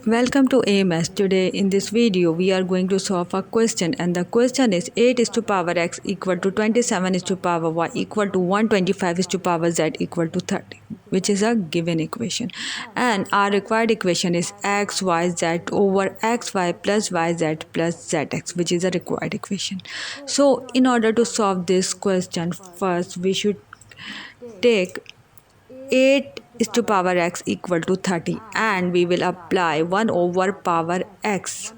Welcome to AMS. Today in this video we are going to solve a question, and the question is 8 is to power x equal to 27 is to power y equal to 125 is to power z equal to 30, which is a given equation, and our required equation is xyz over xy plus yz plus zx, which is a required equation. So in order to solve this question, first we should take 8 is to power x equal to 30, and we will apply 1 over x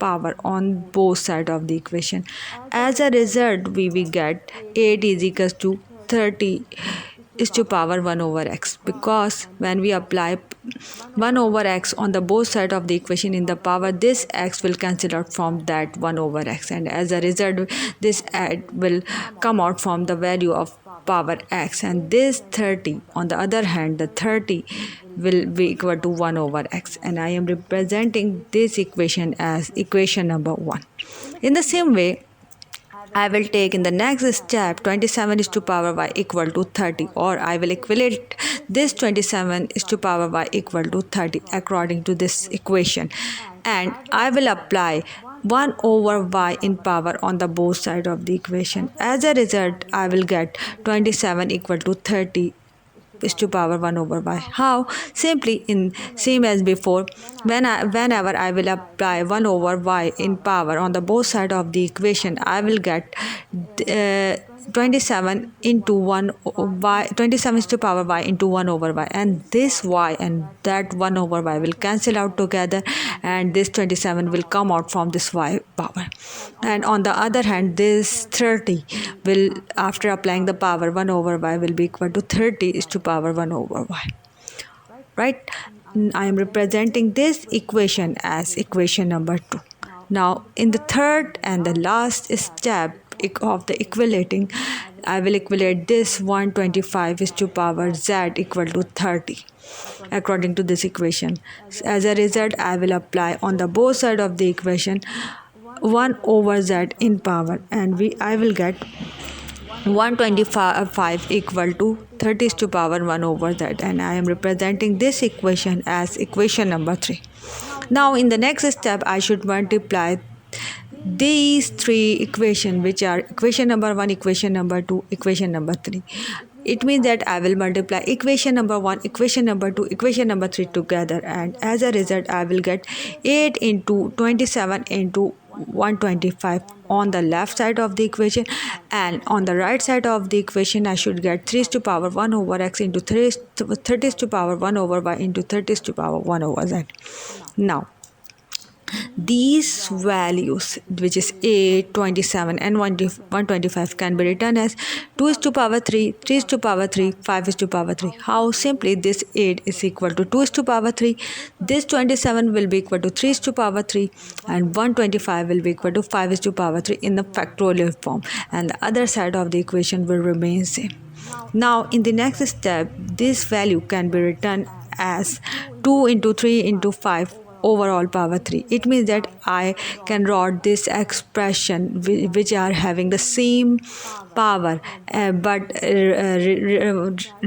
power on both sides of the equation. As a result, we will get 8 is equals to 30 is to power 1 over x, because when we apply 1 over x on the both sides of the equation in the power, this x will cancel out from that 1 over x, and as a result this will come out from the value of power x, and this 30 on the other hand, the 30 will be equal to 1 over x, and I am representing this equation as equation number 1. In the same way, I will take in the next step 27 is to power y equal to 30, or I will equate this 27 is to power y equal to 30 according to this equation, and I will apply 1 over y in power on the both sides of the equation. As a result, I will get 27 equal to 30 is to power 1 over y. How? Simply in same as before, whenever I will apply 1 over y in power on the both sides of the equation, I will get 27 into 1 y, 27 is to power y into 1 over y, and this y and that 1 over y will cancel out together, and this 27 will come out from this y power. And on the other hand, this 30 will, after applying the power 1 over y, will be equal to 30 is to power 1 over y. Right? I am representing this equation as equation number 2. Now in the third and the last step of the equating, I will equate this 125 is to power z equal to 30 according to this equation. As a result, I will apply on the both sides of the equation 1 over z in power, and I will get 125 equal to 30 is to power 1 over z, and I am representing this equation as equation number 3. Now in the next step, I should multiply these three equations, which are equation number 1, equation number 2, equation number 3. It means that I will multiply equation number 1, equation number 2, equation number 3 together, and as a result I will get 8 into 27 into 125 on the left side of the equation, and on the right side of the equation I should get 3 is to power 1 over x into 30 is to power 1 over y into 30 is to power 1 over z. Now these values, which is 8, 27 and 125, can be written as 2 is to power 3, 3 is to power 3, 5 is to power 3. How? Simply this 8 is equal to 2 is to power 3, this 27 will be equal to 3 is to power 3, and 125 will be equal to 5 is to power 3 in the factorial form, and the other side of the equation will remain same. Now in the next step, this value can be written as 2 into 3 into 5 overall power 3. It means that I can write this expression which are having the same power, but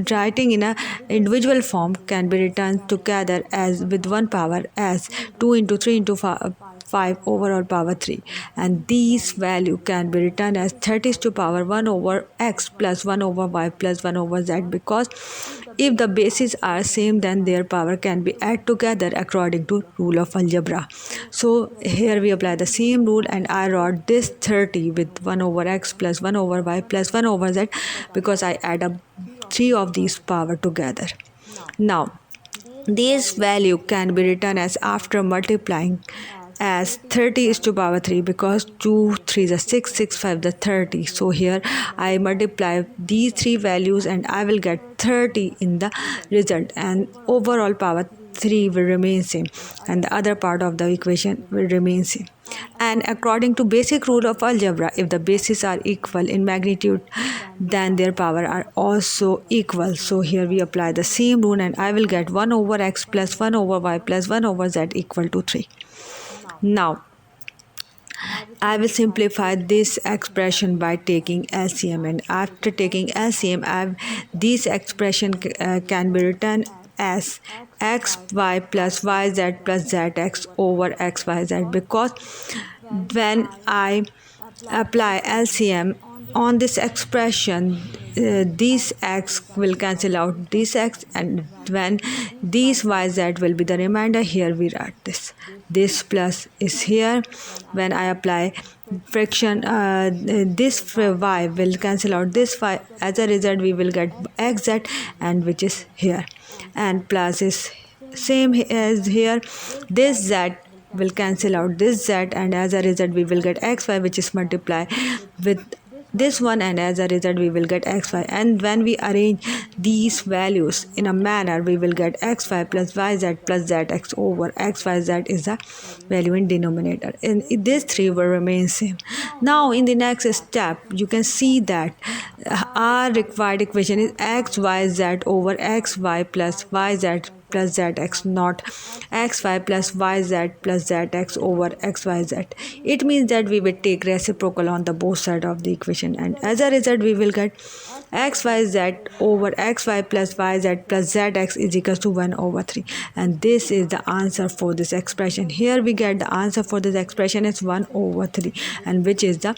writing in a individual form can be written together as with one power as 2 into 3 into 5 overall power 3, and these value can be written as 30 is to power 1 over x plus 1 over y plus 1 over z, because if the bases are same, then their power can be added together according to rule of algebra. So here we apply the same rule, and I wrote this 30 with 1 over x plus 1 over y plus 1 over z, because I add up 3 of these power together. Now this value can be written as, after multiplying, as 30 is to power 3, because 2 3 is 6, 6 5 is 30. So here I multiply these three values and I will get 30 in the result, and overall power 3 will remain same, and the other part of the equation will remain same. And according to basic rule of algebra, if the bases are equal in magnitude, then their power are also equal. So here we apply the same rule, and I will get 1 over x plus 1 over y plus 1 over z equal to 3. Now I will simplify this expression by taking LCM, and after taking LCM, this expression can be written as xy plus yz plus zx over xyz, because when I apply LCM on this expression, these x will cancel out this x, and when these yz will be the remainder, here we write this plus is here. When I apply fraction, this y will cancel out this y. As a result, we will get xz, and which is here, and plus is same as here. This z will cancel out this z, and as a result we will get xy, which is multiply with this one, and as a result we will get xy. And when we arrange these values in a manner, we will get xy plus yz plus zx over xyz is the value in denominator, and these three will remain same. Now in the next step, you can see that our required equation is xyz over xy plus yz plus zx, not xy plus yz plus zx over xyz. It means that we will take reciprocal on the both sides of the equation, and as a result we will get xyz over xy plus yz plus zx is equal to 1 over 3, and this is the answer for this expression. Here we get the answer for this expression is 1 over 3, and which is the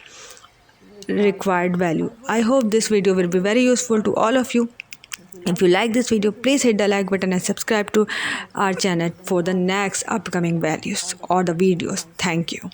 required value. I hope this video will be very useful to all of you. If you like this video, please hit the like button and subscribe to our channel for the next upcoming values or the videos. Thank you.